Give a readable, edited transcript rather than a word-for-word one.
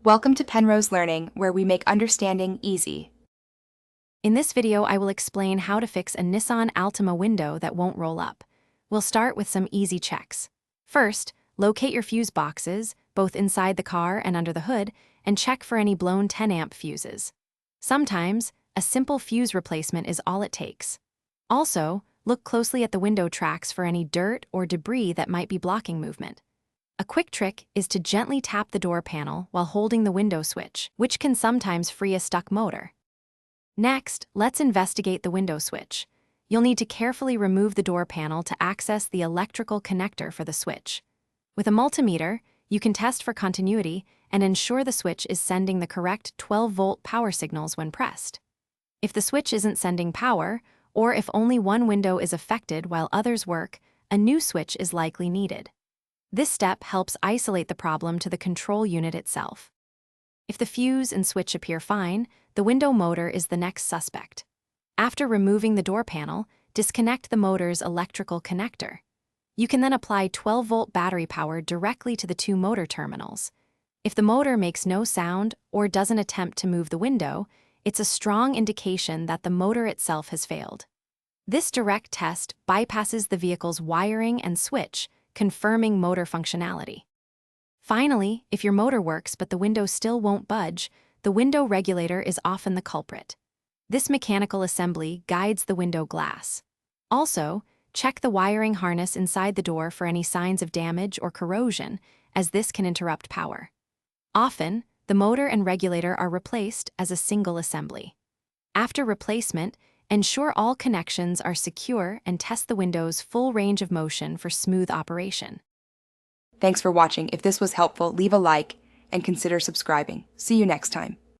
Welcome to Penrose Learning, where we make understanding easy. In this video, I will explain how to fix a Nissan Altima window that won't roll up. We'll start with some easy checks. First, locate your fuse boxes, both inside the car and under the hood, and check for any blown 10-amp fuses. Sometimes, a simple fuse replacement is all it takes. Also, look closely at the window tracks for any dirt or debris that might be blocking movement. A quick trick is to gently tap the door panel while holding the window switch, which can sometimes free a stuck motor. Next, let's investigate the window switch. You'll need to carefully remove the door panel to access the electrical connector for the switch. With a multimeter, you can test for continuity and ensure the switch is sending the correct 12-volt power signals when pressed. If the switch isn't sending power, or if only one window is affected while others work, a new switch is likely needed. This step helps isolate the problem to the control unit itself. If the fuse and switch appear fine, the window motor is the next suspect. After removing the door panel, disconnect the motor's electrical connector. You can then apply 12-volt battery power directly to the two motor terminals. If the motor makes no sound or doesn't attempt to move the window, it's a strong indication that the motor itself has failed. This direct test bypasses the vehicle's wiring and switch, confirming motor functionality. Finally, if your motor works but the window still won't budge, the window regulator is often the culprit. This mechanical assembly guides the window glass. Also, check the wiring harness inside the door for any signs of damage or corrosion, as this can interrupt power. Often, the motor and regulator are replaced as a single assembly. After replacement, ensure all connections are secure and test the window's full range of motion for smooth operation. Thanks for watching. If this was helpful, leave a like and consider subscribing. See you next time.